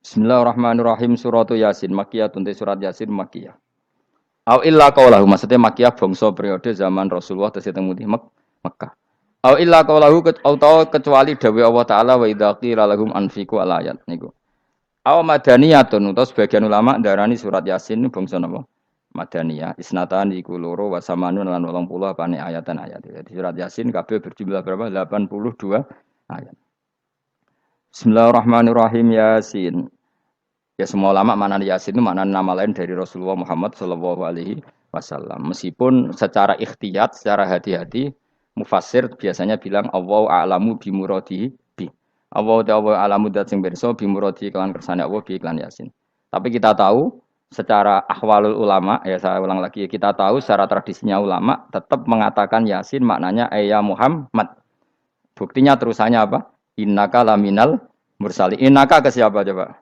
Bismillahirrahmanirrahim. Suratu Yasin Makkiyah tunte surat Yasin Makkiyah. Au illa qaulahu maksudnya Makkiyah bangsa periode zaman Rasulullah tesih teng Mekkah. Au illa qaulahu kecuali dawuh Allah taala wa idza qila lahum anfiqu al ayat niku. Au madaniyatun utawa sebagian ulama darani surat Yasin bangsa napa? Madaniyah. Isnatan iku loro wa samanun lan 80 apane ayatan ayat. Jadi surat Yasin kabeh berjumlah berapa? 82 ayat. Bismillahirrahmanirrahim Yasin. Ya semua ulama makna Yasin itu makna nama lain dari Rasulullah Muhammad Shallallahu Alaihi Wasallam. Meskipun secara ikhtiyat, secara hati-hati, mufassir biasanya bilang Allah a'lamu bimuradi bi. Allah a'lamu dat sing pirsa bimuradi kelan kersane Allah bi iklan Yasin. Tapi kita tahu secara ahwalul ulama, ya saya ulang lagi, kita tahu secara tradisinya ulama tetap mengatakan Yasin maknanya ya Muhammad. Buktinya terusannya apa? Innaka laminal mursali. Innaka ke siapa coba?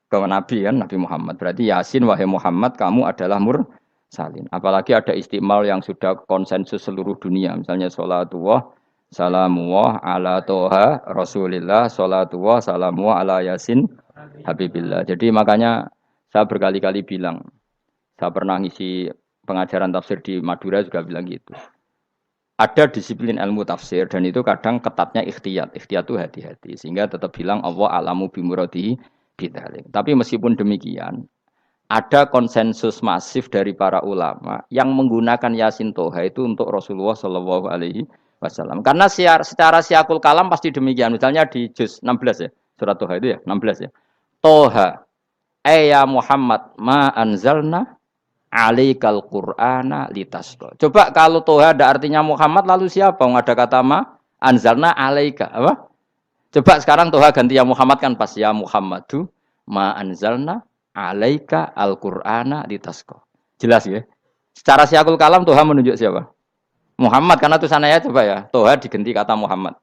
Ke Nabi kan, Nabi Muhammad. Berarti Yasin wahai Muhammad kamu adalah mursalin. Apalagi ada istimal yang sudah konsensus seluruh dunia. Misalnya sholatullah, salamullah ala toha rasulillah, sholatullah, salamullah ala Yasin habibillah. Jadi makanya saya berkali-kali bilang, saya pernah ngisi pengajaran tafsir di Madura juga bilang gitu. Ada disiplin ilmu tafsir dan itu kadang ketatnya ikhtiyat. Ikhtiyat itu hati-hati. Sehingga tetap bilang Allah alamu bimuradihi bidalik. Tapi meskipun demikian, ada konsensus masif dari para ulama yang menggunakan Yasin Toha itu untuk Rasulullah Shallallahu Alaihi Wasallam. Karena secara siakul kalam pasti demikian. Misalnya di juz 16 ya, surat Toha itu ya, 16 ya. Toha, ya Muhammad, ma anzalna alaikal Qur'ana litasqa. Coba kalau Toha ada artinya Muhammad lalu siapa? Ada kata ma anzalna alaika apa? Coba sekarang Toha ganti ya Muhammad kan pas ya Muhammadu ma anzalna alaika al-Qur'ana litasqa. Jelas ya? Secara siakul kalam Toha menunjuk siapa? Muhammad karena tulisannya coba ya. Toha diganti kata Muhammad.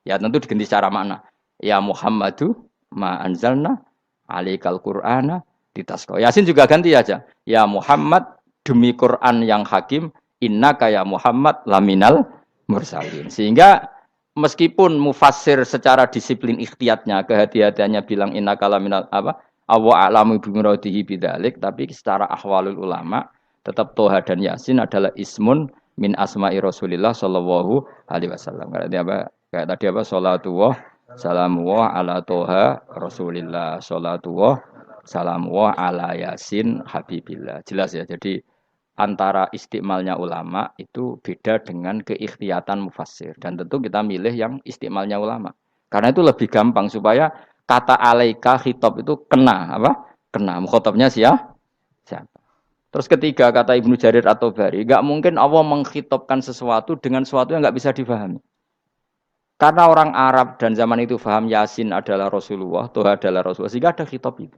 Ya tentu diganti secara makna. Ya Muhammadu ma anzalna alaikal Qur'ana litasqa. Yasin juga ganti aja. Ya Muhammad demi Quran yang hakim innaka ya Muhammad laminal mursalin. Sehingga meskipun mufassir secara disiplin ikhtiyatnya, kehati-hatiannya bilang inna kalaminal apa Allah a'lamu bimuradihi bidzalik, tapi secara ahwalul ulama tetap Toha dan Yasin adalah ismun min asma'i Rasulillah sallallahu alaihi wasallam. Berarti apa? Kayak tadi apa? Salatullah salamullah ala Toha Rasulillah, salatullah salamullah ala Yasin habibillah. Jelas ya. Jadi antara istimalnya ulama itu beda dengan keikhtiatan mufassir. Dan tentu kita milih yang istimalnya ulama. Karena itu lebih gampang supaya kata alaika khitab itu kena apa? Kena. Mukhatabnya siapa? Terus ketiga kata Ibnu Jarir atau Bari, nggak mungkin Allah mengkhitobkan sesuatu dengan sesuatu yang nggak bisa difahami. Karena orang Arab dan zaman itu paham Yasin adalah Rasulullah, Toha adalah Rasulullah, sehingga ada khitab itu.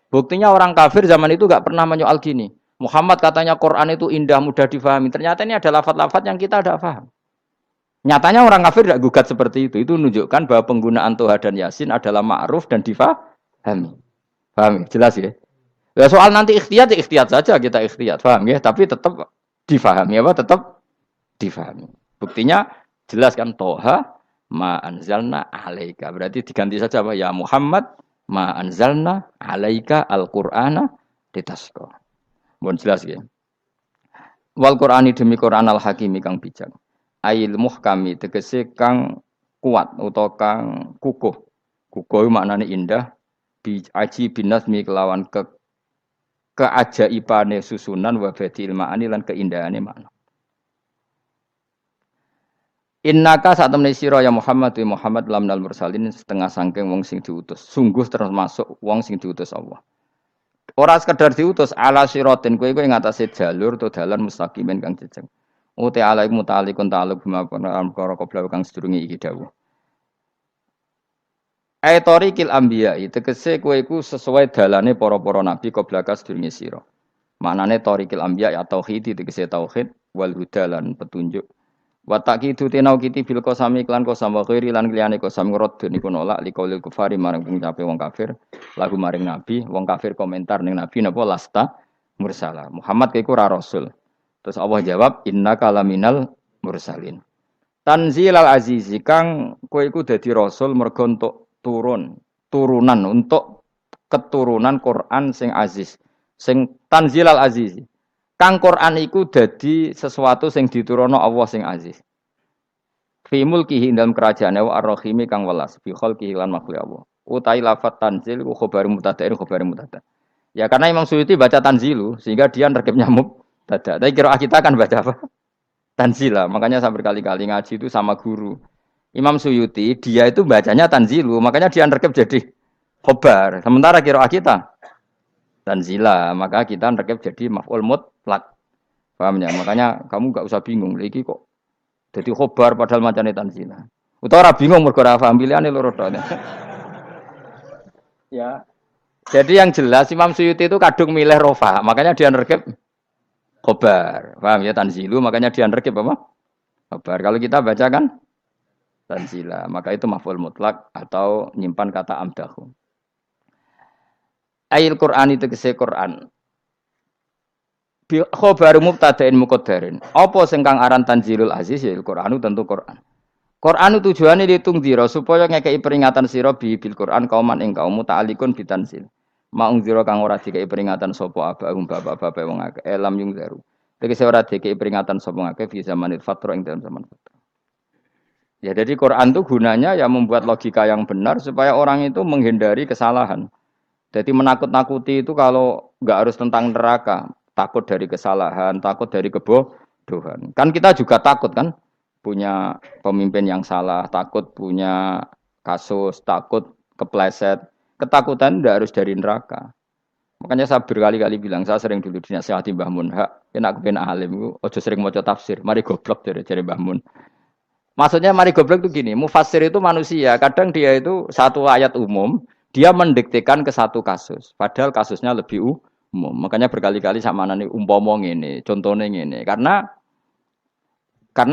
Buktinya orang kafir zaman itu nggak pernah menyoal gini. Muhammad katanya Quran itu indah, mudah difahami. Ternyata ini ada lafaz-lafaz yang kita tidak paham. Nyatanya orang kafir tidak gugat seperti itu. Itu menunjukkan bahwa penggunaan Toha dan Yasin adalah ma'ruf dan difahami. Paham? Jelas ya? Ya soal nanti ikhtiyat, ya ikhtiyat saja kita ikhtiyat. Paham ya? Tapi tetap difahami. Apa? Tetap difahami. Buktinya jelas kan Toha ma anzalna alaika. Berarti diganti saja apa? Ya Muhammad ma anzalna alaika al-Qur'ana litasqa. Mohon jelas ya. Wal Qur'ani demi Qur'an al Hakimi kang bijak. Ail muhkami tegese kang kuat utawa kang kukuh. Kukuh maknane indah bi aji binasmi kelawan keajaibane susunan wa badil ma'ani lan keindahane makna. Innaka saat temne sira ya Muhammad wa Muhammad lamnal mursalin setengah sangking wong sing diutus. Sungguh termasuk wong sing diutus Allah. Ora sekedar diutus ala siratin kowe ngatasi jalur to dalan mustaqimin kang jejeg. Uti ala mutalikun ta'alluq bima perkara qabla kang sedurunge iki dawuh. Tariqil anbiya tegese kowe iku sesuai dalane para-para nabi qabla ka sedurunge sira. Maknane tariqil anbiya ya tauhid tegese tauhid wal huda lan petunjuk. Wa taqidu tenau kiti bil qasami klan qasam wa ghairi lan liyane qasam ngrad niku nolak liqaulil kufari marang pengucape wong kafir lagu maring nabi wong kafir komentar ning nabi napa lasta mursala Muhammad iku ora rasul terus Allah jawab innaka laminal mursalin tanzilal azizi kang kowe iku dadi rasul mergo entuk turunan untuk keturunan Quran sing aziz, sing tanzilal aziz. Kang Quran iku dadi sesuatu sing diturunno Allah sing aziz. Fi mulkihi dalam kerajaane wa ar-rahimi kang welas fi khalqihi lan makhluk Allah. Utai lafat tanzil ku khabar mubtada'in khabar mubtada'. Ya karena Imam Suyuti baca tanzilu sehingga dia nerkepnya mubtada'. Tapi kira kita kan baca apa? Tanzila. Makanya saya berkali-kali ngaji itu sama guru. Imam Suyuti dia itu bacanya tanzilu, makanya dia nerkep jadi khabar. Sementara kira kita tanzila, maka kita nerkep jadi maf'ul mutlaq. Paham ya? Makanya kamu enggak usah bingung lagi kok jadi khobar padahal macane tanzila. Utawa ora bingung mergo ora paham pilihane loro tok. Ya. Jadi yang jelas Imam Suyuti itu kadung milih rofa, makanya dia nerkep khobar. Paham ya tanzilu, makanya dia nerkep apa? Khobar. Kalau kita baca kan tanzila, maka itu maf'ul mutlak atau nyimpan kata amdahu. Ayil Quran itu kese Quran. Bi khabaru mubtada'in muqaddarin. Apa sing kang aran tanzilul aziz ya Qur'anu tentu Qur'an. Qur'anu tujuane ditung dira supaya ngekeki peringatan sira bil Qur'an kauman ing kaum muta'alliqun bitanzil. Maung dira kang ora dikeki peringatan sapa abahum bapak-bapak wong akeh elam yung daru. Tegese ora dikeki peringatan sapa akeh fi zamanil fatra ing dalam zaman fatra. Ya jadi Quran itu gunanya ya membuat logika yang benar supaya orang itu menghindari kesalahan. Jadi menakut-nakuti itu kalau enggak harus tentang neraka. Takut dari kesalahan, takut dari kebodohan. Kan kita juga takut kan punya pemimpin yang salah, takut punya kasus, takut kepleset. Ketakutan tidak harus dari neraka. Makanya saya berkali-kali bilang, saya sering dulu dinasihati Mbah Mun, hak, enak kepen alim, ojo sering maca tafsir, mari goblok dari Mbah Mun. Maksudnya mari goblok itu gini, mufassir itu manusia, kadang dia itu satu ayat umum, dia mendiktekan ke satu kasus, padahal kasusnya lebih umum. Makanya berkali-kali sama nani umpama ngene, contohnya ngene. Karena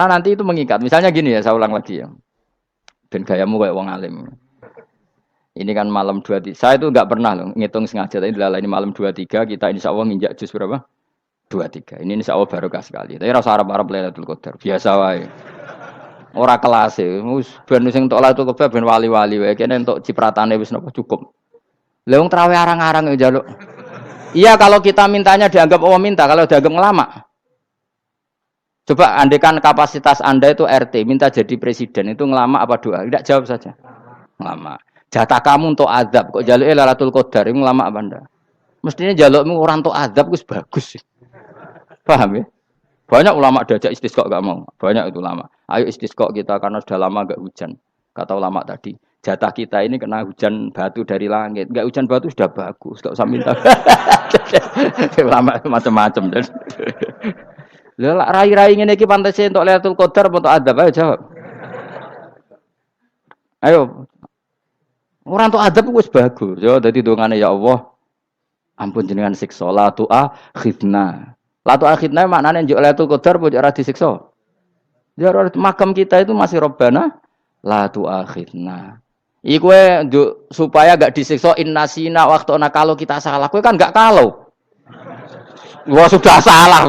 nanti itu mengikat. Misalnya gini ya, saya ulang lagi ya. Ben gayamu kayak wong alim. Ini kan malam 23. Saya itu enggak pernah loh ngitung sengaja. Tapi ini malam 23 kita insya Allah nginjak juz berapa? 23. Ini insya Allah barokah sekali. Tapi rasa Arab-Arab Lailatul Qadar. Biasa wae. Ora kelas e. Wis ben sing entuk Lailatul Qadar ben wali-wali wae. Kene entuk cipratane wis napa cukup. Lah wong traweh arang-arang ya njaluk. Iya kalau kita mintanya dianggap Allah minta, kalau dianggap ngelama. Coba andekan kapasitas Anda itu RT, minta jadi presiden, itu ngelama apa doa? Tidak jawab saja. Ngelama. Jatah kamu untuk azab, kok jaluknya Lailatul Qadar, itu ngelama apa Anda? Mestinya jalukmu orang untuk azab, itu bagus. Paham ya? Banyak ulama diajak istisqa gak mau. Banyak itu ulama. Ayo istisqa kita karena sudah lama gak hujan. Kata ulama tadi. Jatah kita ini kena hujan batu dari langit. Enggak hujan batu sudah bagus. Enggak usah minta. Lama macam-macam. Lah rai-rai ngene iki pantese entuk Lailatul Qadar apa entuk adab ayo jawab. Ayo. Ora entuk adab wis bagus. Yo dadi dongane ya Allah. Ampun jenengan siksa la tu'akhidna. La tu'akhidna maknane njuk Lailatul Qadar apa ora disiksa. Ya makam kita itu masih Rabbana la tu'akhidna. Iku supaya gak disiksa innasina waktu kalau kita salah. Kowe kan gak kalau. Wah sudah salah.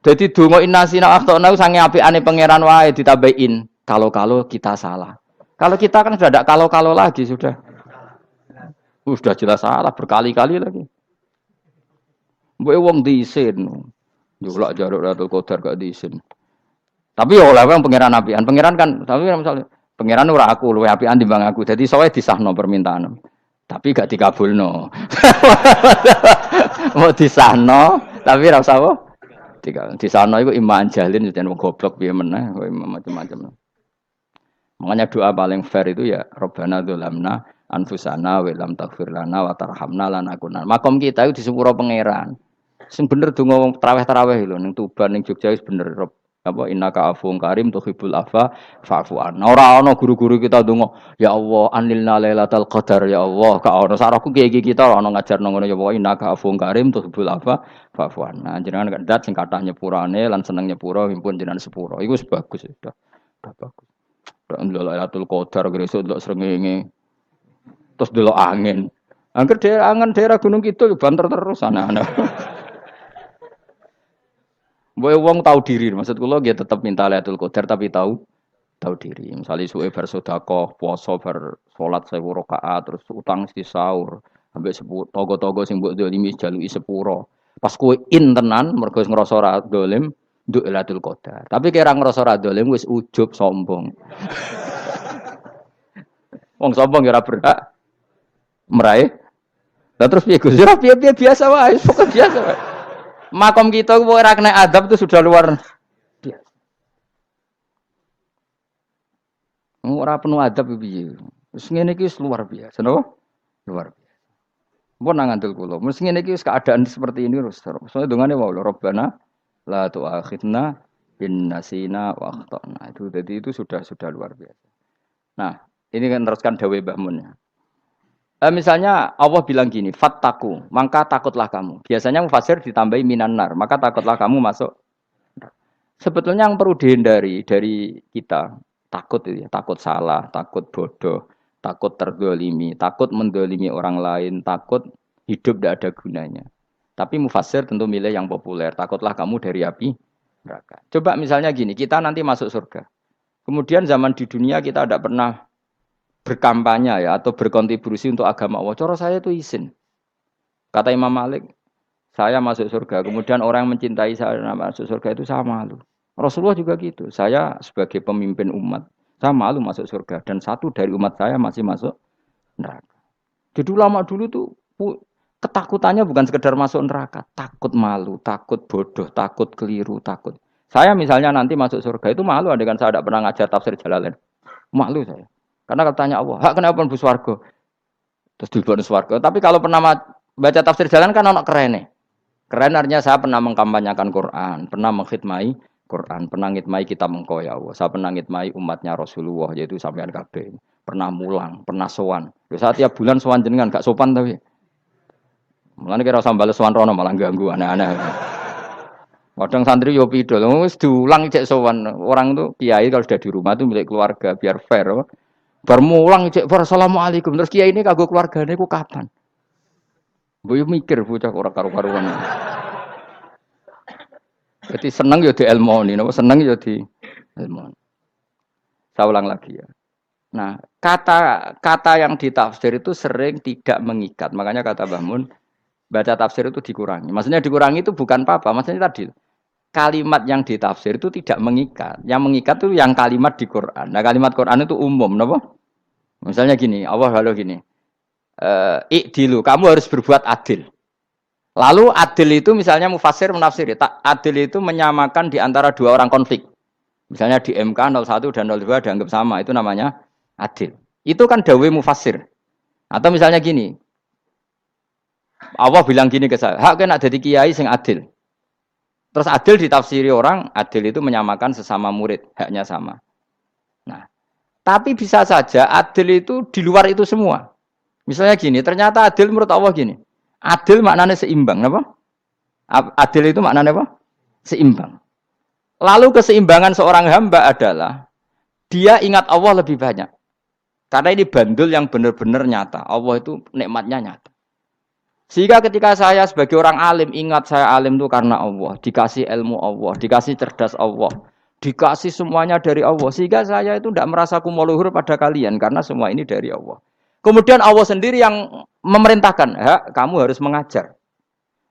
Jadi donga innasina waktu sange apikane pangeran wae ditambahin kalau kita salah. Kalau kita kan sudah ada kalau lagi sudah. Sudah jelas salah berkali-kali lagi. Mbok wong diisin. Julak jaruk Lailatul Qadar gak diisin. Tapi ya oleh pangeran apian. Pangeran kan tapi misalnya pangeran ora aku luwe apian timbang aku. Jadi sowe disahno permintaan. Tapi gak dikabulno. Mau disahno tapi ora usah apa? Disahno iku iman jalin jan wong goblok piye meneh, macam-macam. Makanya doa paling fair itu ya Rabbana dzalamna anfusana wa lam taghfir lana wa tarhamna lanakunanna. Makom kita itu di sepuro pangeran. Sing bener donga wong tarawih lho ning Tuban ning Jogja wis bener apa innaka afuwun karim tuhibbul afwa fa'fu anna. Ora ana guru-guru kita ndonga, ya Allah anilna lailatul qadar ya Allah. Ka ono saraku kiye kita ora ono ngajarno ngono ya Allah innaka afuwun karim tuhibbul afwa fa'fu anna. Jenengan kandat sing kathah nyepurane lan seneng nyepuro impun jenengan sepuro. Iku wis bagus sudah. Udah bagus. Ndelok lailatul qadar gresuk ndelok srengenge. Terus ndelok angin. Angger daerah Gunung Kidul banter terus anak-anak. Boy wong tahu diri, maksud kula dia tetap minta Lailatul Qadar tapi tahu diri. Misalnya suwe bar sedekah, puasa bar salat 1000 rakaat terus utang mesti sahur ambek togo-togo sing mbok dolimi jaluki sepuro. Pas kowe tenan mergo ngrasa ora dolim nduk Lailatul Qadar. Tapi kira ngrasa ora dolim wis ujub sombong. Wong sombong ya ora berhak meraih. Lah terus piye Gus? Ora piye-piye biasa wae, pokok biasa wae. Makom kita kok ora kena adab itu sudah luar biasa. Ora penuh adab piye. Wis ngene iki wis luar biasa, napa? Luar biasa. Mun nang ngandel kula, mesti ngene iki wis keadaan seperti ini terus. Soale dongane wae Rabbana la tu'akhidna in nasina wa akhtana. Itu jadi itu sudah luar biasa. Nah, ini kan teruskan dawuh Mbah Mun ya. Misalnya Allah bilang gini, fattaku, maka takutlah kamu. Biasanya mufasir ditambahi minan nar, maka takutlah kamu masuk. Sebetulnya yang perlu dihindari dari kita, takut itu ya, takut salah, takut bodoh, takut terdolimi, takut mendolimi orang lain, takut hidup tidak ada gunanya. Tapi mufasir tentu milih yang populer, takutlah kamu dari api neraka. Coba misalnya gini, kita nanti masuk surga. Kemudian zaman di dunia kita tidak pernah berkampanye ya atau berkontribusi untuk agama Allah. Cara saya itu izin. Kata Imam Malik, saya masuk surga. Kemudian orang yang mencintai saya masuk surga itu saya malu. Rasulullah juga gitu. Saya sebagai pemimpin umat, saya malu masuk surga. Dan satu dari umat saya masih masuk neraka. Jadi ulama dulu tuh ketakutannya bukan sekedar masuk neraka, takut malu, takut bodoh, takut keliru, takut. Saya misalnya nanti masuk surga itu malu, andaikan saya tidak pernah ngajar tafsir Jalalain. Malu saya. Karena katanya Allah, hak kenapa bu swarga? Terus dilebokno swarga. Tapi kalau pernah baca tafsir jalan kan anak keren. Keren artinya saya pernah mengkampanyakan Quran, pernah mengkhidmati Quran, pernah ngitmai kitab engkau ya Allah. Saya pernah ngitmai umatnya Rasulullah yaitu sampean kabeh. Pernah mulang, pernah sowan. Saya tiap bulan sowan jenengan gak sopan tapi. Mulane kira usah bales sowan rono malah ganggu anak-anak. Kadang santri yo pidol, wis diulang cek sowan. Orang tuh kiai kalau sudah di rumah tuh milik keluarga biar fair. Bermulang cek assalamualaikum terus kiai ini kagok keluargane ku kapan? Mbok mikir bocah ora karo-karuan. Jadi seneng ya di ilmoni, napa seneng ya di ilmoni. Saya ulang lagi ya. Nah, kata yang ditafsir itu sering tidak mengikat. Makanya kata Mbah Mun, baca tafsir itu dikurangi. Maksudnya dikurangi itu bukan apa-apa, maksudnya tadi kalimat yang ditafsir itu tidak mengikat. Yang mengikat itu yang kalimat di Quran. Nah, kalimat Quran itu umum, napa? Misalnya gini, Allah lalu gini. Ikdilu, kamu harus berbuat adil. Lalu adil itu misalnya mufasir menafsiri, adil itu menyamakan di antara dua orang konflik. Misalnya di MK 01 dan 02 dianggap sama, itu namanya adil. Itu kan dawai mufasir. Atau misalnya gini. Allah bilang gini ke saya, hak kena jadi kiai sing adil. Terus adil ditafsiri orang, adil itu menyamakan sesama murid, haknya sama. Nah, tapi bisa saja adil itu di luar itu semua. Misalnya gini, ternyata adil menurut Allah gini. Adil maknanya seimbang, apa? Adil itu maknanya apa? Seimbang. Lalu keseimbangan seorang hamba adalah dia ingat Allah lebih banyak. Karena ini bandul yang benar-benar nyata. Allah itu nikmatnya nyata. Sehingga ketika saya sebagai orang alim, ingat saya alim itu karena Allah. Dikasih ilmu Allah, dikasih cerdas Allah. Dikasih semuanya dari Allah. Sehingga saya itu tidak merasa kumuluhur pada kalian. Karena semua ini dari Allah. Kemudian Allah sendiri yang memerintahkan, kamu harus mengajar.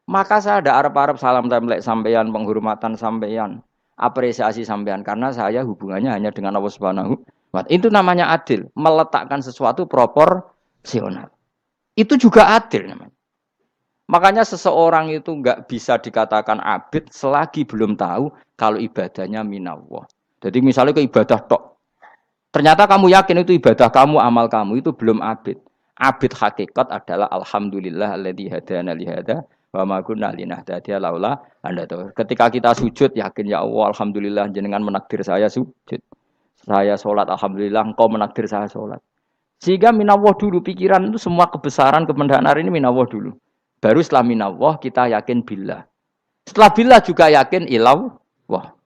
Maka saya ada arep-arep salam templek sampeyan, penghormatan sampeyan, apresiasi sampeyan. Karena saya hubungannya hanya dengan Allah Subhanahu wa Ta'ala. Itu namanya adil. Meletakkan sesuatu proporsional. Itu juga adil namanya. Makanya seseorang itu enggak bisa dikatakan abid selagi belum tahu kalau ibadahnya minallah. Jadi misalnya ke ibadah tok. Ternyata kamu yakin itu ibadah kamu, amal kamu itu belum abid. Abid hakikat adalah alhamdulillah alladzi hadana li hada wa ma kunna linahtadiya laula anda tahu. Ketika kita sujud yakin ya Allah alhamdulillah jenengan menakdir saya sujud. Saya salat alhamdulillah engkau menakdir saya salat. Sehingga minallah dulu pikiran itu semua kebesaran kemendahan hari ini minallah dulu. Baru setelah minallah kita yakin billah. Setelah billah juga yakin illallah.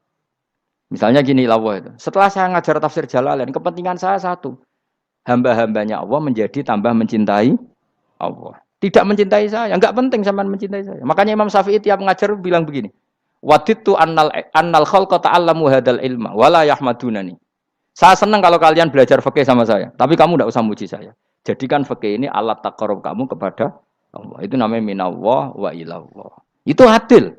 Misalnya gini illallah itu. Setelah saya ngajar tafsir Jalalain, kepentingan saya satu. Hamba-hambanya Allah menjadi tambah mencintai Allah. Tidak mencintai saya, enggak penting sampean mencintai saya. Makanya Imam Syafi'i tiap ngajar bilang begini. Waditu annal khalqa ta'allamu hadal ilma wala yahmadunani. Saya senang kalau kalian belajar fikih sama saya, tapi kamu tidak usah muji saya. Jadikan fikih ini alat taqarrub kamu kepada Allah. Itu namanya minallah wa ilallah. Itu adil.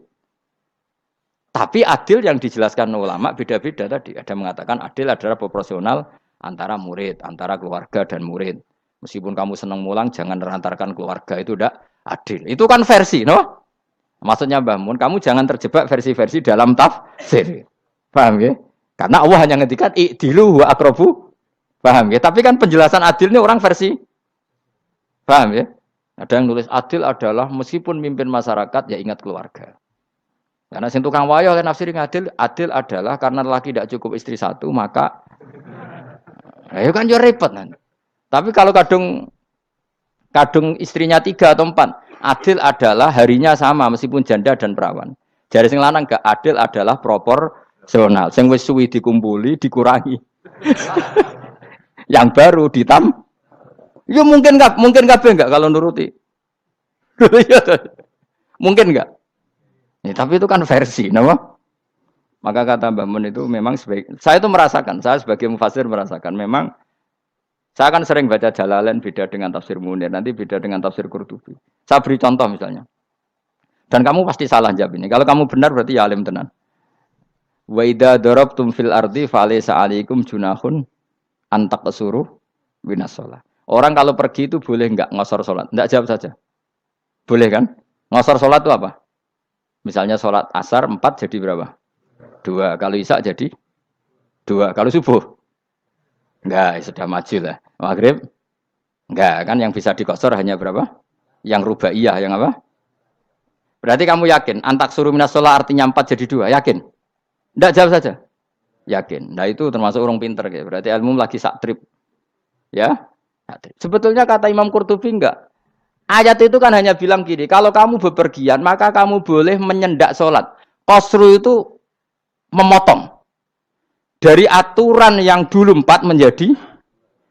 Tapi adil yang dijelaskan ulama beda-beda tadi. Ada mengatakan adil adalah proporsional antara murid, antara keluarga dan murid. Meskipun kamu senang mulang, jangan merantarkan keluarga. Itu tidak adil. Itu kan versi, no? Maksudnya Mbah Mun, kamu jangan terjebak versi-versi dalam tafsir. Paham ya? Karena Allah hanya ngendikan i'dilu wa aqrabu. Paham ya? Tapi kan penjelasan adil ini orang versi. Paham ya? Ada yang nulis adil adalah meskipun mimpin masyarakat ya ingat keluarga. Karena sing tukang wayo kan nafsir adil, adil adalah karena laki tidak cukup istri satu maka ayo kan yo repot nanti. Tapi kalau kadung istrinya 3 atau 4, adil adalah harinya sama meskipun janda dan perawan. Jari sing lanang gak adil adalah proporsional. Sing wis suwi dikumpuli dikurangi. Yang baru ya mungkin enggak kalau nuruti. Mungkin enggak. Ya, tapi itu kan versi, nama. Maka kata Mbah Mun itu memang saya itu merasakan, saya sebagai mufassir merasakan memang saya akan sering baca Jalalain beda dengan tafsir Munir, nanti beda dengan tafsir Qurtubi. Saya beri contoh misalnya. Dan kamu pasti salah jawab ini. Kalau kamu benar berarti ya alim tenan. Wa idza darabtum fil ardi falaysa 'alaikum junahun an taqsuru minas shalah. Orang kalau pergi itu boleh enggak ngosor salat? Enggak, jawab saja. Boleh kan? Ngosor salat itu apa? Misalnya salat asar 4 jadi berapa? 2. Kalau isya jadi 2. Kalau subuh? Enggak, sudah maju lah. Maghrib? Enggak, kan yang bisa dikosor hanya berapa? Yang rubaiyah, yang apa? Berarti kamu yakin antak suruh minas shalah artinya 4 jadi 2? Yakin? Enggak, jawab saja. Yakin. Nah itu termasuk orang pinter ya. Berarti ilmu lagi sak trip. Ya? Sebetulnya kata Imam Qurtubi enggak. Ayat itu kan hanya bilang gini, kalau kamu bepergian maka kamu boleh menyendak sholat. Qasru itu memotong. Dari aturan yang dulu 4 menjadi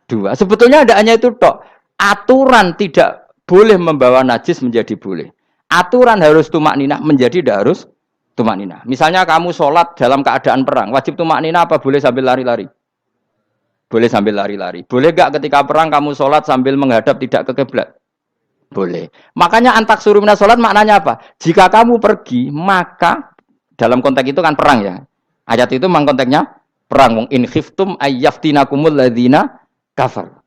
2. Sebetulnya tidak hanya itu tok. Aturan tidak boleh membawa najis menjadi boleh. Aturan harus tumakninah menjadi tidak harus tumakninah. Misalnya kamu sholat dalam keadaan perang, wajib tumakninah apa boleh sambil lari-lari? Boleh sambil lari-lari. Boleh gak ketika perang kamu sholat sambil menghadap tidak ke kiblat? Boleh. Makanya antak suruh minas sholat maknanya apa? Jika kamu pergi, maka dalam konteks itu kan perang ya. Ayat itu memang konteksnya perang. In khiftum ayyaftinakumul ladzina kafar.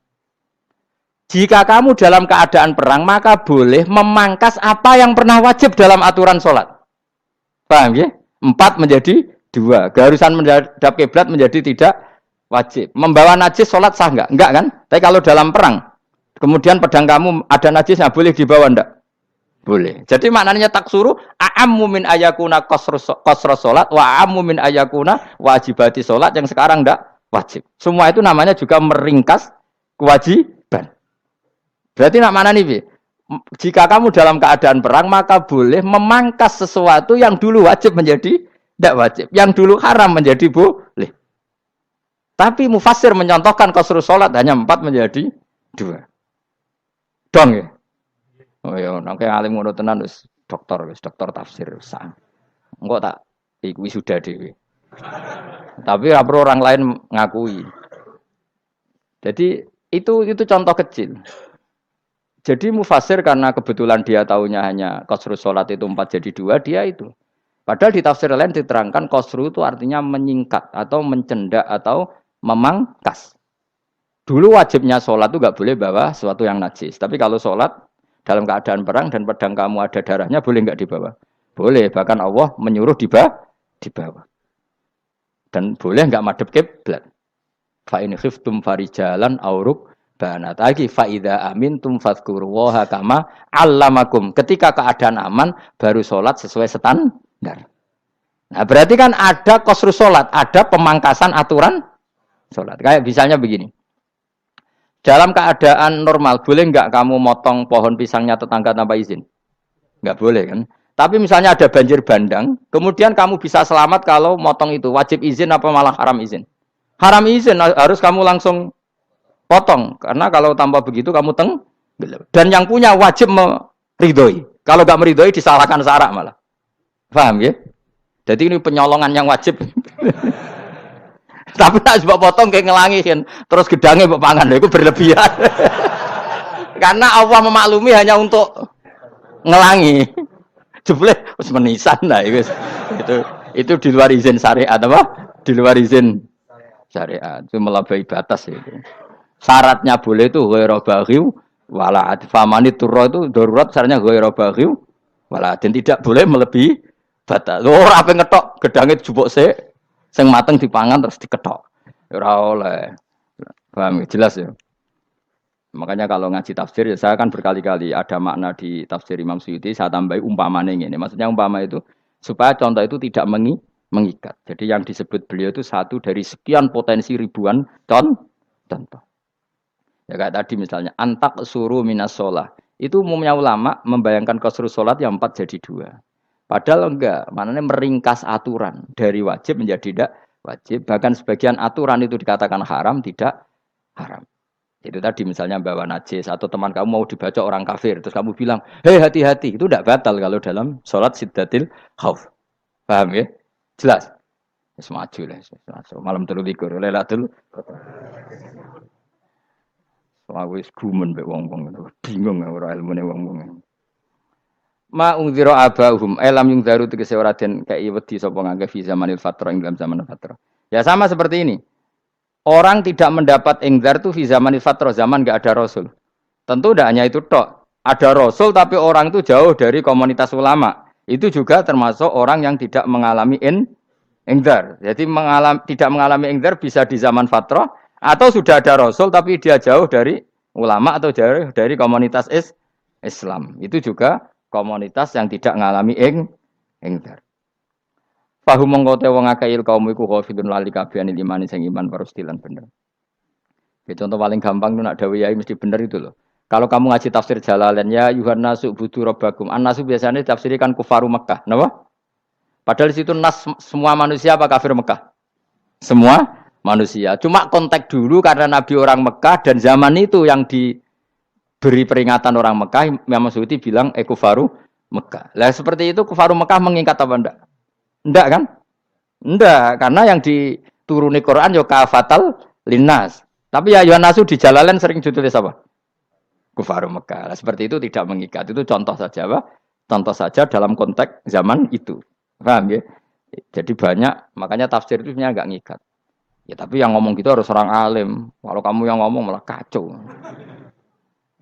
Jika kamu dalam keadaan perang, maka boleh memangkas apa yang pernah wajib dalam aturan sholat. Paham ya? 4 menjadi 2. Keharusan menghadap kiblat menjadi tidak wajib. Membawa najis sholat sah enggak? Enggak kan? Tapi kalau dalam perang, kemudian pedang kamu ada najisnya, boleh dibawa enggak? Boleh. Jadi maknanya taksuru a'ammu min ayakuna qasra salat wa a'ammu min ayakuna wajibati salat yang sekarang enggak wajib. Semua itu namanya juga meringkas kewajiban. Berarti nak mana nih? Jika kamu dalam keadaan perang maka boleh memangkas sesuatu yang dulu wajib menjadi tidak wajib, yang dulu haram menjadi boleh. Tapi mufassir mencontohkan qasru salat hanya 4 menjadi 2. Dong ya. Oh ya, nang kaya alim ngono tenan wis dokter tafsir sang. Engko tak iku wisuda dhewe. Tapi ora perlu orang lain ngakui. Jadi itu contoh kecil. Jadi mufassir karena kebetulan dia taunya hanya qasru salat itu 4 jadi 2, dia itu. Padahal di tafsir lain diterangkan qasru itu artinya menyingkat atau mencendak atau memangkas. Dulu wajibnya sholat itu nggak boleh bawa sesuatu yang najis. Tapi kalau sholat dalam keadaan perang dan pedang kamu ada darahnya, boleh nggak dibawa? Boleh. Bahkan Allah menyuruh dibawa. Dan boleh nggak madhep kiblat. Fa in khiftum farijalan auruk banat lagi fa idza amintum fadhkurullaha kama 'allamakum. Ketika keadaan aman baru sholat sesuai standar. Nah berarti kan ada qasru sholat, ada pemangkasan aturan sholat. Kayak misalnya begini. Dalam keadaan normal, boleh nggak kamu motong pohon pisangnya tetangga tanpa izin? Nggak boleh kan? Tapi misalnya ada banjir bandang, kemudian kamu bisa selamat kalau motong itu. Wajib izin apa malah haram izin? Haram izin, harus kamu langsung potong. Karena kalau tanpa begitu kamu dan yang punya wajib meridhoi. Kalau nggak meridhoi disalahkan syarak malah. Paham ya? Jadi ini penyolongan yang wajib. Tapi nek sebab potong kayak ngelangi kan, terus gedangnya mbok pangan lho iku berlebihan. Karena Allah memaklumi hanya untuk ngelangi. Jebule wis menisan lah itu. Itu di luar izin syariat apa? Di luar izin syariat. Itu melampaui batas itu. Syaratnya boleh itu ghairu baghiw wala famani turra itu darurat syaratnya ghairu baghiw wala dan tidak boleh melebihi batas. Ora ape ngetok gedange jupuk sik sing mateng dipangan terus diketok. Ora oleh. Paham jelas ya. Makanya kalau ngaji tafsir ya saya kan berkali-kali ada makna di tafsir Imam Suyuti saya tambahi umpamanya ini. Maksudnya umpama itu supaya contoh itu tidak mengikat. Jadi yang disebut beliau itu satu dari sekian potensi ribuan contoh. Ya kayak tadi misalnya antak suruh minas sholah. Itu umumnya ulama membayangkan qasrus sholat yang 4 jadi 2. Padahal enggak, maknanya meringkas aturan dari wajib menjadi tidak wajib. Bahkan sebagian aturan itu dikatakan haram, tidak haram. Itu tadi misalnya bawa najis atau teman kamu mau dibaca orang kafir. Terus kamu bilang, hei hati-hati. Itu tidak batal kalau dalam sholat siddatil khauf. Paham ya? Jelas? Semaju lah. Malam terlikur. Lelatul. Aku wis gumen mbek wong-wong itu. Bingung ora ilmune wong-wong. Ma ungzira abahum elam yung daru tegese ora den kei wedi sapa ngangge fi zamanil fatrah ing dalam zaman fatrah. Ya sama seperti ini. Orang tidak mendapat ingzar itu fi zamanil fatrah, zaman enggak ada rasul. Tentu tidak hanya itu tok. Ada rasul tapi orang itu jauh dari komunitas ulama. Itu juga termasuk orang yang tidak mengalami ingzar. Jadi tidak mengalami ingzar bisa di zaman fatrah atau sudah ada rasul tapi dia jauh dari ulama atau jauh dari komunitas Islam. Itu juga komunitas yang tidak mengalami ingzar. Fahum mengkote wong akeh kaum iku khafidun lali kabehane imane sing iman parustilan bener. Ya, contoh paling gampang itu nak dawuh yai mesti bener itu loh. Kalau kamu ngaji tafsir Jalalain ya Yuhannasu budu rabbakum. An-nasu biasanya ditafsirkan kufaru Mekah, napa? Padahal di situ nas semua manusia apa kafir Mekah? Semua manusia. Cuma konteks dulu karena Nabi orang Mekah dan zaman itu yang diberi peringatan orang Mekah, Imam Suyuti bilang kufaru Mekah. Lah seperti itu kufaru Mekah mengikat apa enggak? Enggak kan? Enggak, karena yang dituruni Quran yo kafatal linnas. Tapi ya Yuhannasu di Jalalain sering ditulis apa? Kufaru Mekah. Nah, seperti itu tidak mengikat. Itu contoh saja, Pak. Contoh saja dalam konteks zaman itu. Paham ya? Jadi banyak, makanya tafsir itu sebenarnya enggak ngikat. Ya tapi yang ngomong gitu harus orang alim. Kalau kamu yang ngomong malah kacau.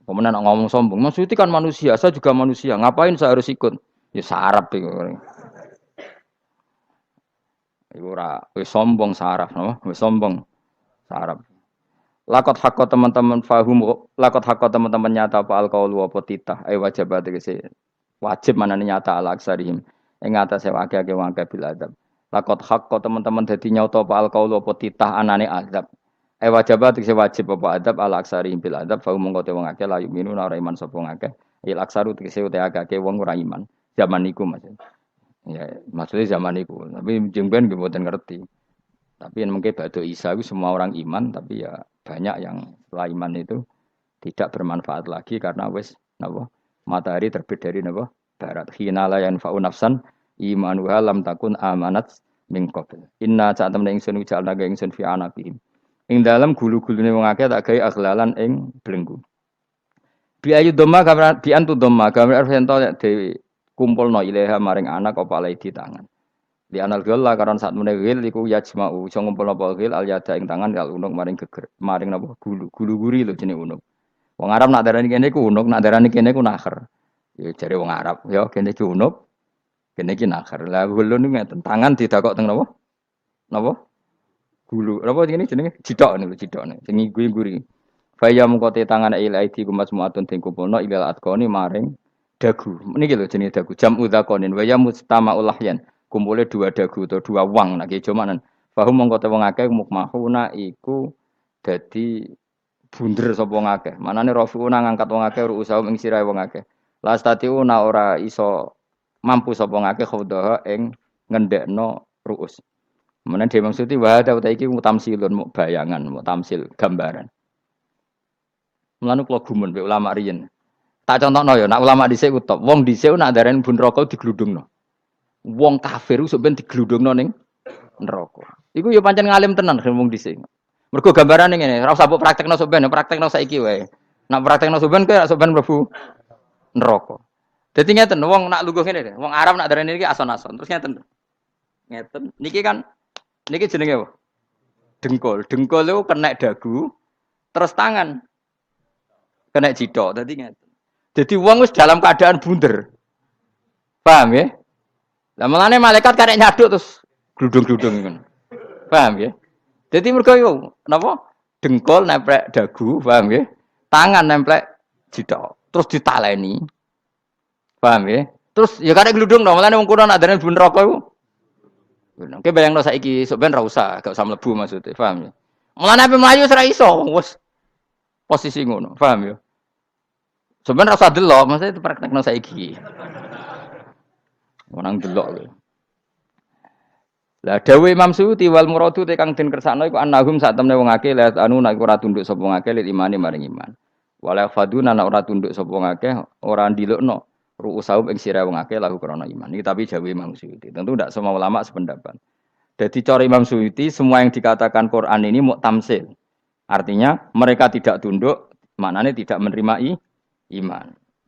Kemudian ngomong sombong. Maksudnya kan manusia, saya juga manusia. Ngapain saya harus ikut? Ya sarap itu. Iku ora wis sombong saraf, no? Wis sombong saraf. Lakot hakko teman-teman fahum, lakot hakko teman-teman nyata apa alqaulu apa titah, wajib tegese wajib manane nyata ala aksarihim. Ing atase akeh-akeh wong akeh bil adab. Lakot hakko teman-teman dadi nyata apa alqaulu apa titah anane azab. Wajib tegese wajib apa adab ala aksarihim bil adab, fahum mongko te wong akeh la yuminuna ora iman sapa wong akeh. Il aksaru tegese ute akeh wong ora iman. Zaman niku maksud. Ya, maksudnya zaman itu. Tapi jengben gue buatan ngerti. Tapi yang mungkin batu Isa itu semua orang iman, tapi ya banyak yang setelah iman itu tidak bermanfaat lagi karena wes napa matahari terbit dari napa barat. Hina la yanfa'u nafsan imanuha lam takun amanat min qabl. Inna sa'atam ingsun jalna ga ingsun fi anaqihim. Ing dalam gulu-gulune wong akeh tak gawe aghlalan ing belenggu. Bi ayu dhamma gambar bi antu dhamma gambar arfento dewi kumpulno ilaha maring anak apa alai di tangan. Di anal gila karon saat menegil iku yajma'u iso ngumpulno apa gil al yada ing tangan kal unuk maring geger maring napa gulu-guri lho jenenge unuk. Wong Arab nak darani kene iku unuk, nak darani kene iku nakher. Ya jare wong Arab, ya kene iki unuk, kene iki nakher. Lah gulu niku ngeten, tangan didakok teng napa? Napa? Gulu. Napa jenenge jidok niku jidokne. Sing guri-guri. Faya mengkote tangan ila aidi kumas muatun ting kumpulno ilal atqoni maring dagu. Niki lho jenenge dagu. Jam udzakonin wa ya mustama'ul lahyan. Kumpule dua dagu atau dua wang nek jomanan. Fahum mongko te wong akeh mukmahuna iku dadi bunder sapa wong akeh. Manane rafiuna ngangkat wong akeh ruusaum ing sirahe wong akeh. Lastatiuna ora iso mampu sapa wong akeh khodaha ing ngendekno ruus. Menan dhewe maksudi wa ta iki mutamsilun muk bayangan, muk tamsil gambaran. Mulane kula gumun mbek ulama riyen. Tak contohno ya, nak ulama dhisik ku top. Wong dhisik nak darani bun rokok digludungno. Wong kafir sok ben digludungno ning neraka. Iku ya pancen ngalim tenan ngomong dhisik. Mergo gambarane ngene, ora usah mbok praktekno sampean, praktekno saiki wae. Nak praktekno sampean kowe sampean mlebu neraka. Dadi ngeten, wong nak lungguh ngene, wong Arab nak darani iki ason-ason. Terus ngeten. Ngeten. Niki kan niki jenenge apa? Dengkul. Dengkul itu kena dagu, terus tangan kena jidok. Dadi ngeten. Dadi wong wis dalam keadaan bunder. Paham ya? Lah mulane malaikat karek nyaduk terus gludung-gludung ngono. Paham ya? Jadi mergo yo napa? Dengkul nemplek dagu, paham ya? Tangan nemplek jidok. Terus ditaleni. Paham ya? Terus ya karek gludung dong, mulane wong kuno nak darani bun neraka iku. Oke bayangno saiki sok ben ra usah, gak usah mlebu maksudnya, paham ya? Mulane ape mlayu ora iso, wis posisi ngono, paham ya? Sebenarnya rasa delok, maksudnya itu praktekno saiki. Orang delok lho. Lah dawuh Imam Suyuti wal muradu te kang den kersakno iku annahum sak temne wong akeh la anu nek ora tunduk sapa wong akeh lil imani maring iman. Wala faduna nek ora tunduk sapa wong akeh ora ndilukno ru'usahum ing sira wong akeh lahu krana iman. Iki tapi dawuh Imam Suyuti. Tentu tidak semua ulama sependapat. Jadi cara Imam Suyuti semua yang dikatakan Quran ini muktamsil. Artinya mereka tidak tunduk, maknanya tidak menerima iman.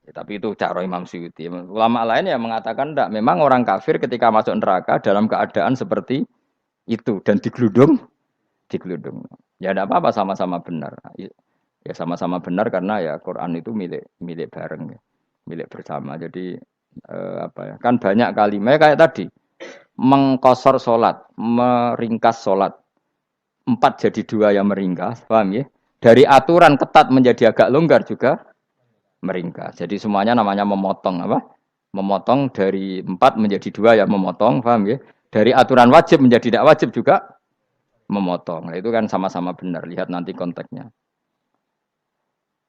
Ya, tapi itu cara Imam Suyuti. Ulama lain yang mengatakan tidak. Memang orang kafir ketika masuk neraka dalam keadaan seperti itu dan digeludung. Ya tidak apa-apa sama-sama benar. Ya sama-sama benar karena ya Quran itu milik bareng, ya. Milik bersama. Jadi apa ya? Kan banyak kalimat kayak tadi mengkosor sholat, meringkas sholat. 4 jadi 2 yang meringkas, paham ya? Dari aturan ketat menjadi agak longgar juga meringkas. Jadi semuanya namanya memotong apa? Memotong dari 4 menjadi 2 ya memotong, paham ya? Dari aturan wajib menjadi tidak wajib juga memotong. Nah, itu kan sama-sama benar. Lihat nanti konteksnya.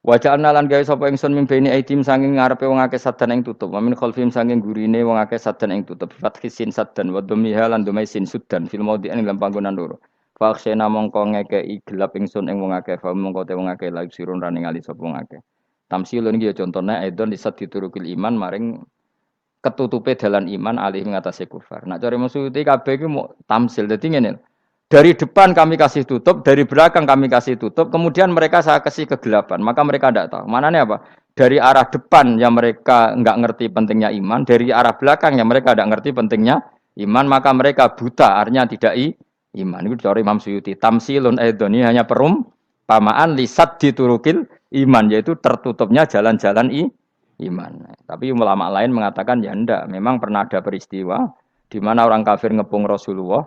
Wajah analan gawe sapa ingsun mimpeni aitim sanging ngarepe wong akeh sadan ing tutup. Wa min khalfim sanging gurine wong akeh sadan ing tutup. Fathisin sadan wa dhammiha lan dumai sin sudan fil maudhi ing dalam panggonan loro. Fa akhsena mongko ngekeki gelap ingsun ing wong akeh fa mongko te wong akeh lagi sirun rane ngali sapa wong akeh. Tamsilun iki ya contone aidon disat diturukil iman maring ketutupe dalan iman alih ngatasé kufar. Nak cari maksudé kabeh iki mau tamsil. Dadi ngene. Dari depan kami kasih tutup, dari belakang kami kasih tutup, kemudian mereka saya kasih kegelapan. Maka mereka tidak tahu. Mananya apa? Dari arah depan yang mereka enggak ngerti pentingnya iman, dari arah belakang yang mereka tidak ngerti pentingnya iman, maka mereka buta, artinya tidak iman. Itu dari Imam Suyuti. Tamsilun aidoni hanya perumpamaan lisat diturukil iman, yaitu tertutupnya jalan-jalan iman. Tapi ulama lain mengatakan ya enggak. Memang pernah ada peristiwa di mana orang kafir ngepung Rasulullah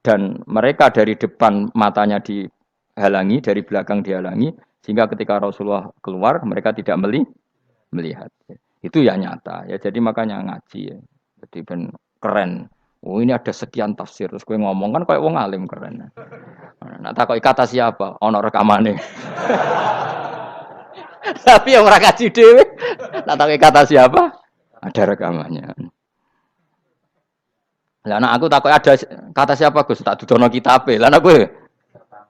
dan mereka dari depan matanya dihalangi, dari belakang dihalangi, sehingga ketika Rasulullah keluar mereka tidak melihat. Itu ya nyata. Ya jadi makanya ngaji. Ya. Jadi ben keren. Oh ini ada sekian tafsir. Terus gue ngomong kan kayak wong alim keren. Nah takoi kata siapa? Ono rekamane. Tapi yang ora ngaji dhewe. Nah takoi kata siapa? Ada rekamannya. Lah anak aku takut ada kata siapa Gus tak dudono kitabe. Lah anak kowe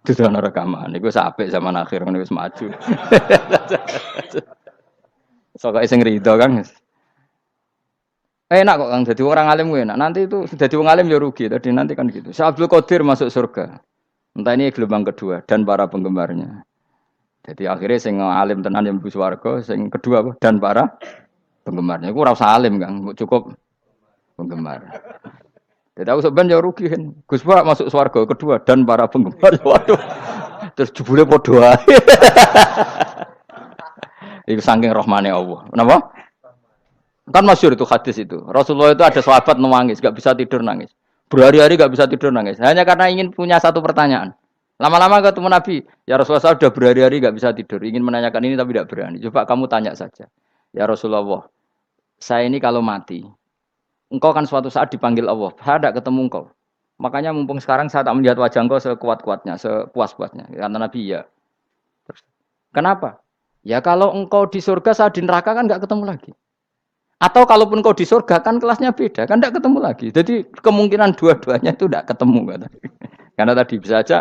dudono rekaman niku apik zaman akhir ngono wis maju. Sok sing rido Kang. Enak kok Kang dadi orang alim kuwi enak. Nanti itu dadi wong alim ya rugi tadi nanti kan gitu. Syekh Abdul Qadir masuk surga. Entah ini gelombang kedua dan para penggemarnya. Jadi akhirnya sing alim tenan yang mlebu swarga, sing kedua apa? Dan para penggemarnya. Iku ora usah alim Kang, cukup penggemar. Jadi aku sebenarnya rugi kan. Gus Pak masuk swarga kedua dan para penggemar. Waduh. Terus jebule padha ae. Iku saking rahmane Allah. Kenapa? Kan masyhur itu hadis itu. Rasulullah itu ada sahabat nangis, enggak bisa tidur nangis. Berhari-hari enggak bisa tidur nangis. Hanya karena ingin punya satu pertanyaan. Lama-lama ketemu Nabi, ya Rasulullah saya sudah berhari-hari enggak bisa tidur, ingin menanyakan ini tapi tidak berani. Coba kamu tanya saja. Ya Rasulullah, saya ini kalau mati engkau kan suatu saat dipanggil Allah. Saya tidak ketemu engkau. Makanya mumpung sekarang saya tak melihat wajah engkau sekuat-kuatnya, sepuas-puasnya. Karena Nabi ya. Terus, kenapa? Ya kalau engkau di surga, saya di neraka kan enggak ketemu lagi. Atau kalaupun engkau di surga kan kelasnya beda, kan enggak ketemu lagi. Jadi kemungkinan dua-duanya itu enggak ketemu. Kata. Karena tadi bisa saja,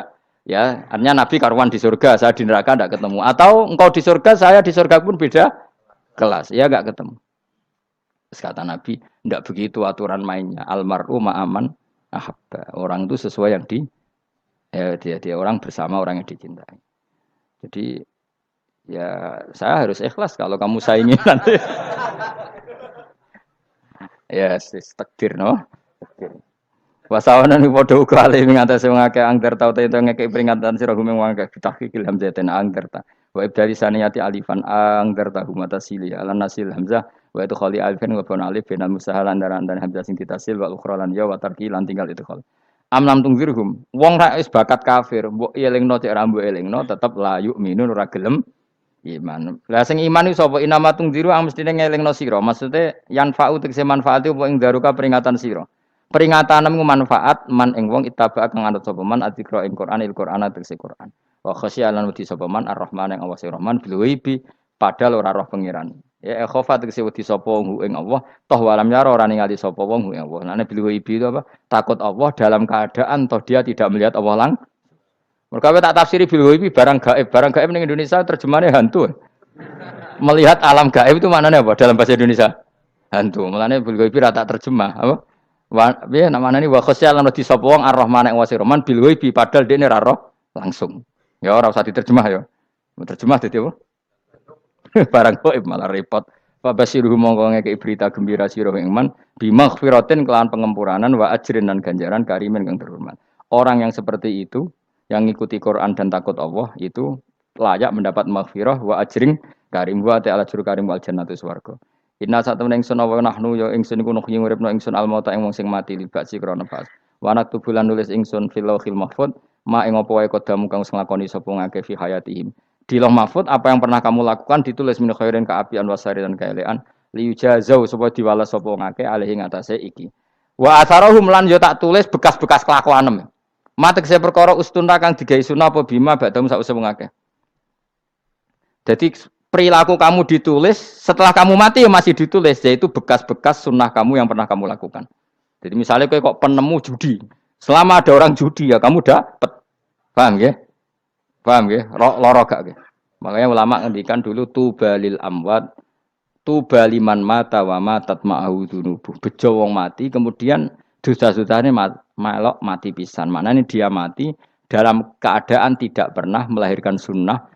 ya artinya Nabi karuan di surga, saya di neraka enggak ketemu. Atau engkau di surga, saya di surga pun beda kelas. Ya enggak ketemu. Kata Nabi, tidak begitu aturan mainnya. Almaru ma'aman ahabba. Orang itu sesuai yang dia orang bersama orang yang dicintai. Jadi ya saya harus ikhlas kalau kamu saingi nanti. Ya, takdir no. Takdir. Wasawana ni padha uga ale ngatasi wong akeh angger tau te ngekek peringatan sira gumeng wong akeh tahqiqil hamzatin angger ta. Wa ibdali saniyati alifan angger ta humata sili ala nasil hamzah wa itu khali alifan wa bana alif binal musahalan dan hamzah sing ditasil wa ukhra lan ya wa tarki lan tinggal itu khali. Amlam tungzirhum wong ra wis bakat kafir mbok elingno cek ra mbok elingno tetep la yu'minun ora gelem iman. Lah sing iman iku sapa inama tungziru ang mestine ngelingno sira. Maksude yanfa'u tegese manfaat apa ing daruka peringatan sira. Peringatanmu manfaat man ing wong ittaba kang anut sapa man adzikra ing Quran tegese Quran. Wa khasyialan wedi sapa man ar-Rahman ing Allah Rahman bil ghaibi padahal ora roh pangeran. Ya khofa tegese wedi sapa wong ing Allah toh walam yara ora ningali sapa wong ing Allah. Nane bil ghaibi itu apa? Takut Allah dalam keadaan toh dia tidak melihat Allah lang. Mergo tak tafsiri bil ghaibi barang gaib. Barang gaib ning Indonesia terjemahannya hantu. Melihat alam gaib itu maknanya apa dalam bahasa Indonesia? Hantu. Mulane bil ghaibi ra tak terjemah, apa? Piye namane ni wa khosyal lan disapa wong ar-Rahman ing wasi Rahman bil ghaibi padahal dene ra roh langsung. Ya ora usah diterjemah ya. Terjemah dadi apa? Barang gaib malah repot. Fa basiruhu mongko ngeke berita gembira sira ing man bimaghfiratin kelawan pengempuranan wa ajrin dan ganjaran karimin kang terhormat. Orang yang seperti itu yang ngikuti Quran dan takut Allah itu layak mendapat maghfirah wa ajrin karim wa ta'ala juru karim wal jannatu swarga. Inna sak temen ingsun wa nahnu ya ingsun iku nuhyi uripno ingsun almauta ing wong sing mati libasi krana pas. Wa nak tubulan nulis ingsun fil lauhil mahfuz ma ing apa wae kodamu kang nglakoni sapa ngake fi hayatihim. Di lauh mahfuz apa yang pernah kamu lakukan ditulis min khairin kaapian wasari dan kaelean liujazau supaya diwales sapa ngake alih ing atase iki. Wa atharahum lan yo tak tulis bekas-bekas kelakuanem. Matek saya perkara ustunta kang digawe sunah apa bima badam sak usah ngake. Jadi perilaku kamu ditulis, setelah kamu mati ya masih ditulis, yaitu bekas-bekas sunnah kamu yang pernah kamu lakukan. Jadi misalnya kok penemu judi, selama ada orang judi ya kamu dapat, paham ya? Paham ya? Loro gak ya? Makanya ulama ngendikan dulu tubalil amwat, tubaliman mata wa matat ma'ahu dunubuh. Bejo wong mati, kemudian dosa-dosanya melok mati pisan. Maknanya dia mati dalam keadaan tidak pernah melahirkan sunnah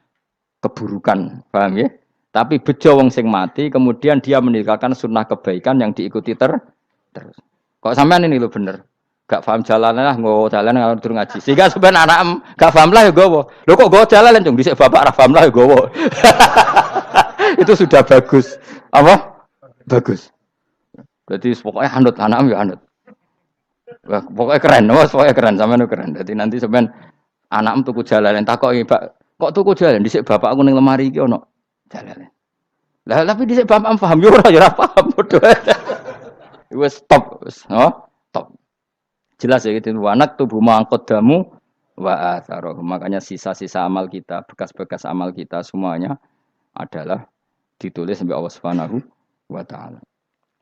keburukan, paham ya? Tapi bejo wong sing mati, kemudian dia meninggalkan sunnah kebaikan yang diikuti terus. Kok sampean ini lo bener? Gak paham jalannya lah, nggo jalan kalau turun ngaji. Sehingga sebenarnya anak gak paham lah ya gowo. Lo kok gowo jalan cung? Dhisik bapak ra paham lah ya gowo. Itu sudah bagus. Apa? Bagus. Berarti pokoknya anut anak ya anut. Wah, pokoknya keren, pokoknya keren sampean keren. Jadi nanti sampean anakmu tuku jalan takoki, Pak. Kok tuku jalan dhisik bapak aku ning lemari iki ono jalan. Lah tapi dhisik bapak paham yo ora paham padha. Wis stop, wis, stop. Jelas ya gitu. Wanak tubuh mangkodamu wa atharoh. Makanya sisa-sisa amal kita, bekas-bekas amal kita semuanya adalah ditulis sampai Allah Subhanahu wa taala.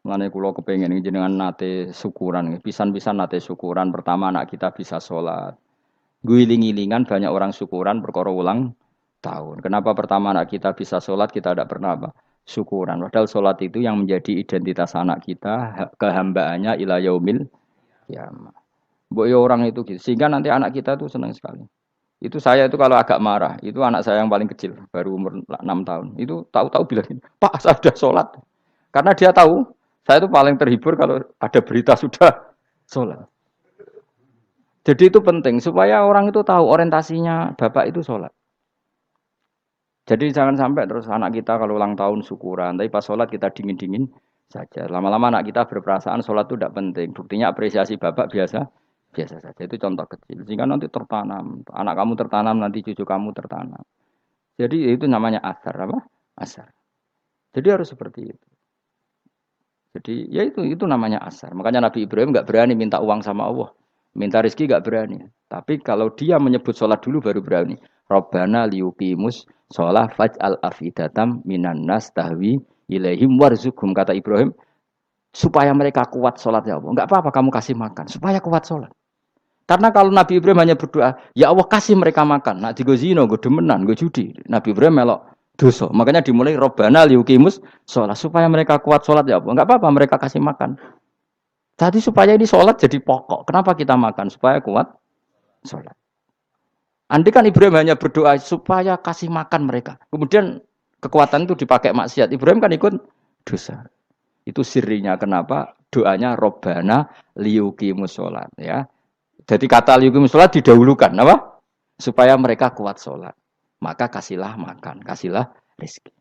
Mulane kula kepengin jenengan nate syukuran, pisan-pisan nate syukuran pertama anak kita bisa sholat. Guling-gilingan banyak orang syukuran perkara ulang tahun. Kenapa pertama anak kita bisa sholat kita tidak pernah apa? Syukuran. Padahal sholat itu yang menjadi identitas anak kita, kehambaannya ila yaumil kiamah. Mbok ya orang itu gitu. Sehingga nanti anak kita itu senang sekali. Itu saya itu kalau agak marah, itu anak saya yang paling kecil, baru umur 6 tahun. Itu tahu-tahu bilang, "Pak, saya sudah sholat." Karena dia tahu, saya itu paling terhibur kalau ada berita sudah sholat. Jadi itu penting supaya orang itu tahu orientasinya bapak itu sholat. Jadi jangan sampai terus anak kita kalau ulang tahun syukuran, tapi pas sholat kita dingin-dingin saja. Lama-lama anak kita berperasaan sholat itu tidak penting. Buktinya apresiasi bapak biasa saja. Itu contoh kecil. Sehingga nanti tertanam, anak kamu tertanam, nanti cucu kamu tertanam. Jadi itu namanya asar apa? Asar. Jadi harus seperti itu. Jadi ya itu namanya asar. Makanya Nabi Ibrahim nggak berani minta uang sama Allah. Minta rezeki gak berani. Tapi kalau dia menyebut sholat dulu baru berani. Rabbana liyuqimus sholat faj'al afidatam minan nas tahwi ilaihim warzuqhum. Kata Ibrahim, supaya mereka kuat sholat ya Allah. Enggak apa-apa kamu kasih makan. Supaya kuat sholat. Karena kalau Nabi Ibrahim hanya berdoa, ya Allah kasih mereka makan. Nak digo zina, go demenan, go judi. Nabi Ibrahim melok dosa. Makanya dimulai Rabbana liyuqimus sholat. Supaya mereka kuat sholat ya Allah. Enggak apa-apa mereka kasih makan. Jadi supaya ini sholat jadi pokok. Kenapa kita makan? Supaya kuat sholat. Andai kan Ibrahim hanya berdoa supaya kasih makan mereka. Kemudian kekuatan itu dipakai maksiat. Ibrahim kan ikut dosa. Itu sirinya kenapa doanya Robbana liyuqimus sholat. Ya. Jadi kata liyuqimus sholat didahulukan. Apa? Supaya mereka kuat sholat. Maka kasihlah makan, kasihlah rezeki.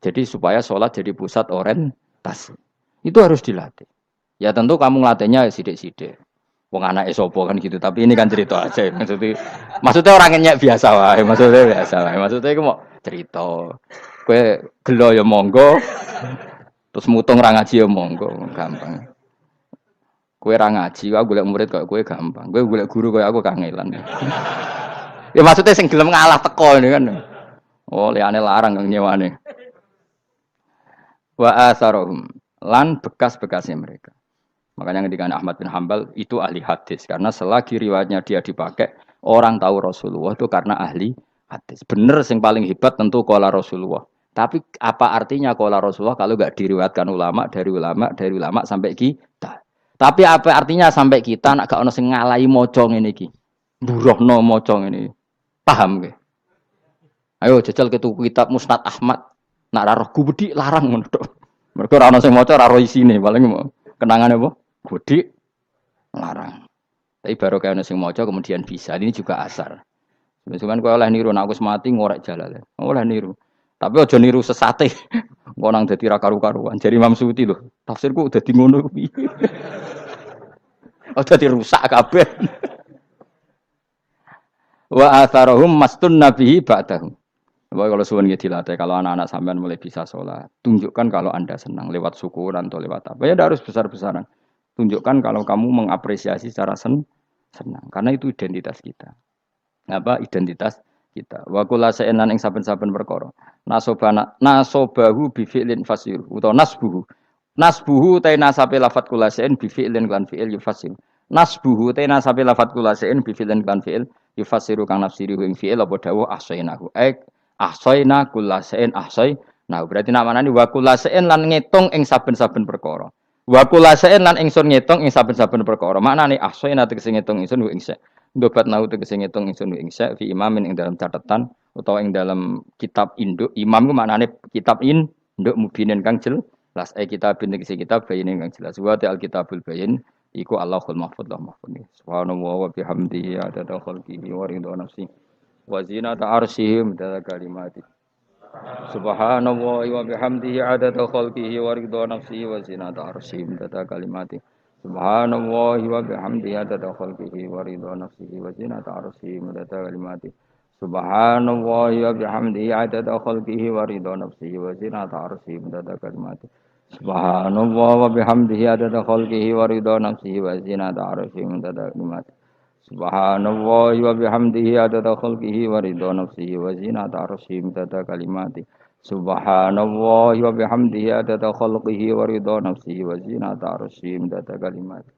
Jadi supaya sholat jadi pusat orientasi. Itu harus dilatih. Ya tentu kamu ngelatihnya sidik-sidik. Wong anak esopo kan gitu. Tapi ini kan cerita aja. Maksudnya orangnya biasa wae. Maksudnya biasa wae. Maksudnya aku mau cerita. Kue gelo ya monggo. Terus mutung ra ngaji ya monggo. Gampang. Kue ra ngaji, aku golek murid kok kue gampang. Kue golek guru kaya aku kangelan. Ya maksudnya sing gelem ngalah teko ini kan. Oh, liyane larang kang nyewane. Wa asarohum lan bekas-bekasnya mereka. Makanya ketika Ahmad bin Hambal itu ahli hadis karena selagi riwayatnya dia dipakai orang tahu Rasulullah itu karena ahli hadis. Bener sing paling hebat tentu qala Rasulullah. Tapi apa artinya qala Rasulullah kalau enggak diriwayatkan ulama dari ulama sampai kita. Tapi apa artinya sampai kita nak gak ono sing ngalahi maca ngene iki. Mburohno maca ngene. Paham nggih? Ayo jajal ke tuku kitab Musnad Ahmad. Nak ra roh gubedi larang ngono tok. Mergo ora ono sing maca ora roh isine, paling kenangane apa? Gudi larang. Tapi baru kayak nasi mojo kemudian bisa. Ini juga asar. Cuman kau oleh niru, aku semati ngorek jalan. Oleh niru. Tapi ojo niru sesate. Kau nang jadi karu-karuan. Jadi Imam Suyuti loh. Tafsirku udah di ngono. Udah dirusak kabeh. Wa atharohum mastun nabihi ba'dahum. Kalau suwun nggih dilatih, kalau anak-anak sampean mulai bisa sholat, tunjukkan kalau Anda senang lewat syukuran atau lewat apa. Ya harus besar-besaran. Tunjukkan kalau kamu mengapresiasi secara senang. Karena itu identitas kita. Apa identitas kita? Wa kullu shay'in lan ing saben-saben perkara. Nasobahu bi fi'lin fasir utawa nasbuhu. Nasbuhu ta nasabe lafat kullu shay'in bi fi'lin kan fi'il yufasir. Nasbuhu ta nasabe lafat kullu shay'in bi fi'lin kan fi'il yufasiru kang nafsiri ing fi'il apa dawuh ahsainahu. Ahsayna kullu shay'in ahsay. Nah, berarti namane wa kullu shay'in lan ngitung ing saben-saben perkara. Wa kullu shay'in lan ingsun ngitung ing saben-saben perkara. Maknane ahsayna tegese ngitung ingsun ing sa. Ndobat nau tegese ngitung ingsun ing sa fi imamin ing dalam catatan utawa ing dalam kitab induk. Imam ku maknane kitab induk mubinin kang jelas. Kitabin tegese kitab bayin kang jelas. Wa al kitabul bayin iku Allahul mahfuz lah mahfuz. Subhanallah wa bihamdihi adada khalqihi wa ridha nafsi. Wa zinata arsyihi midada kalimati. Subhanallah wa bihamdihi adada khalqihi wa ridha nafsihi wa zinata arsyihi midada kalimati. Subhanallah wa bihamdihi adada khalqihi wa ridha nafsihi wa zinata arsyihi midada kalimati. Subhanallah wa bihamdihi adada khalqihi wa ridha nafsihi wa zinata arsyihi midada kalimati. Subhanallah wa bihamdihi adada khalqihi wa ridha nafsihi wa zinata arsyihi midada kalimati. Subhanallah wa bihamdihi adada khalqihi wa ridha nafsihi wa zinata arsyihi midada kalimati. Subhanallah wa bihamdihi adada khalqihi wa ridha nafsihi wa zinata arsyihi midada kalimati.